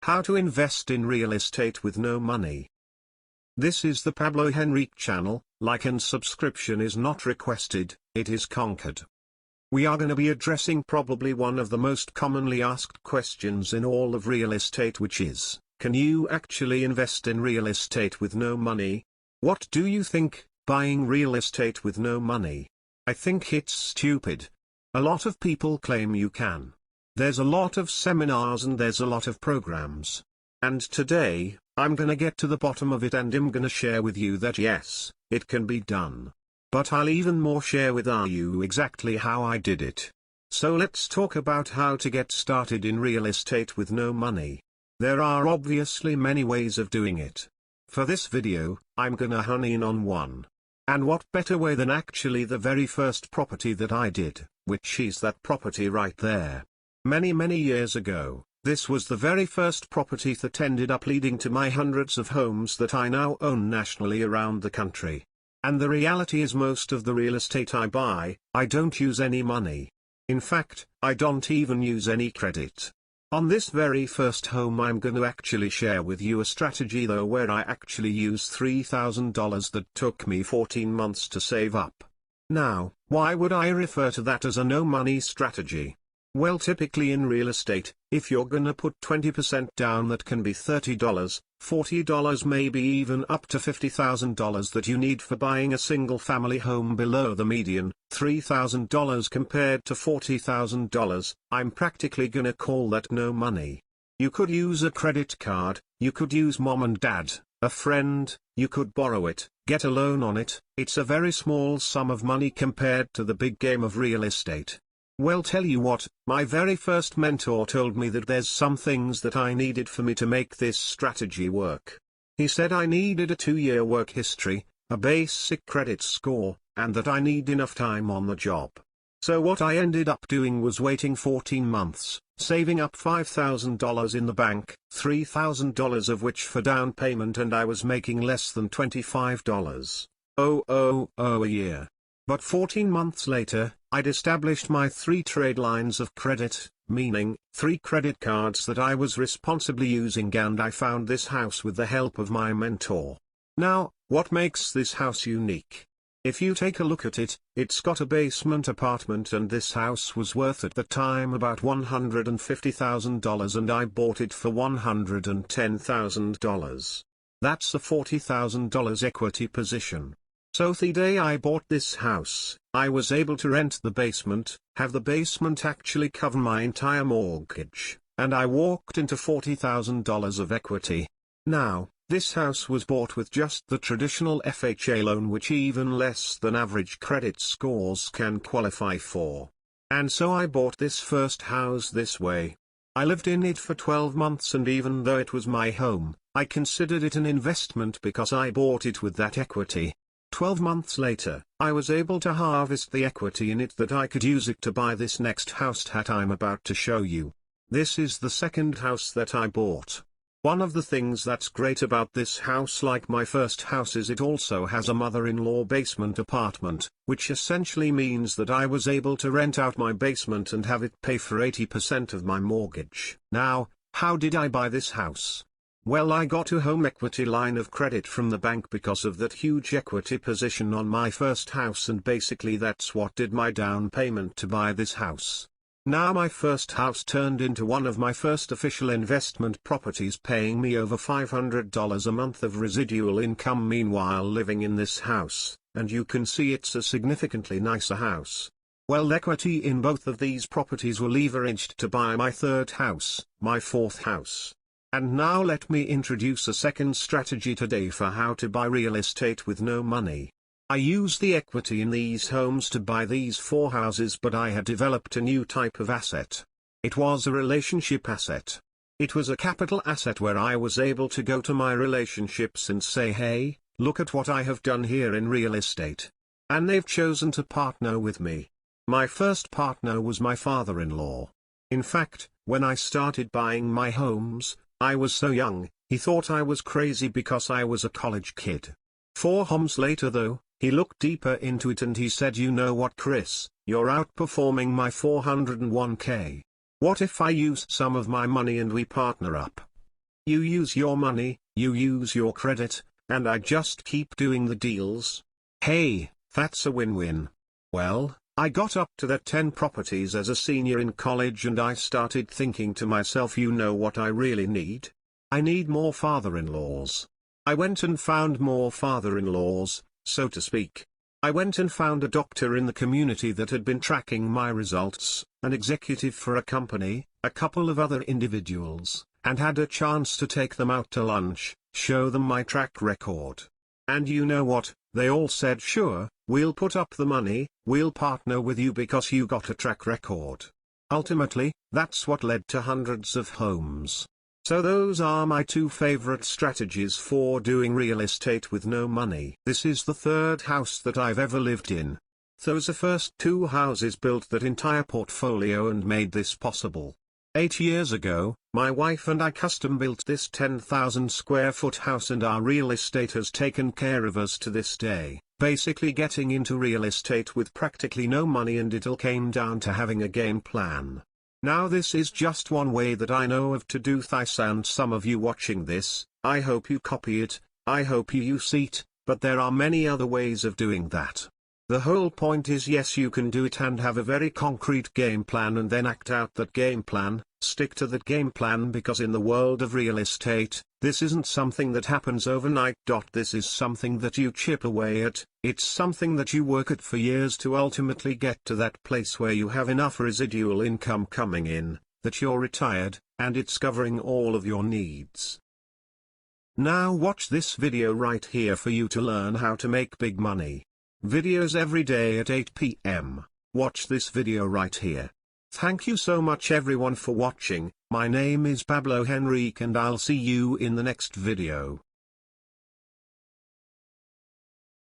How to invest in real estate with no money. This is the Pablo Henrique channel. Like and subscription is not requested, it is conquered. We are going to be addressing probably one of the most commonly asked questions in all of real estate, which is, can you actually invest in real estate with no money? What do you think, buying real estate with no money? I think it's stupid. A lot of people claim you can. There's a lot of seminars and there's a lot of programs. And today, I'm gonna get to the bottom of it and I'm gonna share with you that yes, it can be done. But I'll even more share with you exactly how I did it. So let's talk about how to get started in real estate with no money. There are obviously many ways of doing it. For this video, I'm gonna hone in on one. And what better way than actually the very first property that I did, which is that property right there. Many years ago, this was the very first property that ended up leading to my hundreds of homes that I now own nationally around the country. And the reality is, most of the real estate I buy, I don't use any money. In fact, I don't even use any credit. On this very first home, I'm going to actually share with you a strategy though, where I actually used $3,000 that took me 14 months to save up. Now, why would I refer to that as a no money strategy? Well, typically in real estate, if you're gonna put 20% down, that can be $30, $40, maybe even up to $50,000 that you need for buying a single family home below the median, $3,000 compared to $40,000, I'm practically gonna call that no money. You could use a credit card, you could use mom and dad, a friend, you could borrow it, get a loan on it. It's a very small sum of money compared to the big game of real estate. Well, tell you what, my very first mentor told me that there's some things that I needed for me to make this strategy work. He said I needed a 2-year work history, a basic credit score, and that I need enough time on the job. So what I ended up doing was waiting 14 months, saving up $5,000 in the bank, $3,000 of which for down payment, and I was making less than $25 a year. But 14 months later, I'd established my 3 trade lines of credit, meaning 3 credit cards that I was responsibly using, and I found this house with the help of my mentor. Now, what makes this house unique? If you take a look at it, it's got a basement apartment, and this house was worth at the time about $150,000, and I bought it for $110,000. That's a $40,000 equity position. So the day I bought this house, I was able to rent the basement, have the basement actually cover my entire mortgage, and I walked into $40,000 of equity. Now, this house was bought with just the traditional FHA loan, which even less than average credit scores can qualify for. And so I bought this first house this way. I lived in it for 12 months, and even though it was my home, I considered it an investment because I bought it with that equity. 12 months later, I was able to harvest the equity in it that I could use it to buy this next house that I'm about to show you. This is the second house that I bought. One of the things that's great about this house, like my first house, is it also has a mother-in-law basement apartment, which essentially means that I was able to rent out my basement and have it pay for 80% of my mortgage. Now, how did I buy this house? Well, I got a home equity line of credit from the bank because of that huge equity position on my first house, and basically that's what did my down payment to buy this house. Now my first house turned into one of my first official investment properties, paying me over $500 a month of residual income meanwhile living in this house, and you can see it's a significantly nicer house. Well, equity in both of these properties were leveraged to buy my third house, my fourth house. And now let me introduce a second strategy today for how to buy real estate with no money. I used the equity in these homes to buy these 4 houses, but I had developed a new type of asset. It was a relationship asset. It was a capital asset where I was able to go to my relationships and say, hey, look at what I have done here in real estate. And they've chosen to partner with me. My first partner was my father-in-law. In fact, when I started buying my homes, I was so young, he thought I was crazy because I was a college kid. 4 homes later though, he looked deeper into it and he said, you know what, Chris, you're outperforming my 401k. What if I use some of my money and we partner up? You use your money, you use your credit, and I just keep doing the deals. Hey, that's a win-win. Well, I got up to that 10 properties as a senior in college and I started thinking to myself, you know what I really need? I need more father-in-laws. I went and found more father-in-laws, so to speak. I went and found a doctor in the community that had been tracking my results, an executive for a company, a couple of other individuals, and had a chance to take them out to lunch, show them my track record. And you know what, they all said sure, we'll put up the money, we'll partner with you because you got a track record. Ultimately, that's what led to hundreds of homes. So those are my two favorite strategies for doing real estate with no money. This is the third house that I've ever lived in. Those are first two houses built that entire portfolio and made this possible. 8 years ago, my wife and I custom built this 10,000 square foot house and our real estate has taken care of us to this day. Basically getting into real estate with practically no money, and it all came down to having a game plan. Now this is just one way that I know of to do this, and some of you watching this, I hope you copy it, I hope you use it, but there are many other ways of doing that. The whole point is, yes, you can do it and have a very concrete game plan and then act out that game plan, stick to that game plan, because in the world of real estate, this isn't something that happens overnight. This is something that you chip away at, it's something that you work at for years to ultimately get to that place where you have enough residual income coming in, that you're retired, and it's covering all of your needs. Now watch this video right here for you to learn how to make big money. Videos every day at 8 p.m. Watch this video right here. Thank you so much everyone for watching. My name is Pablo Henrique and I'll see you in the next video.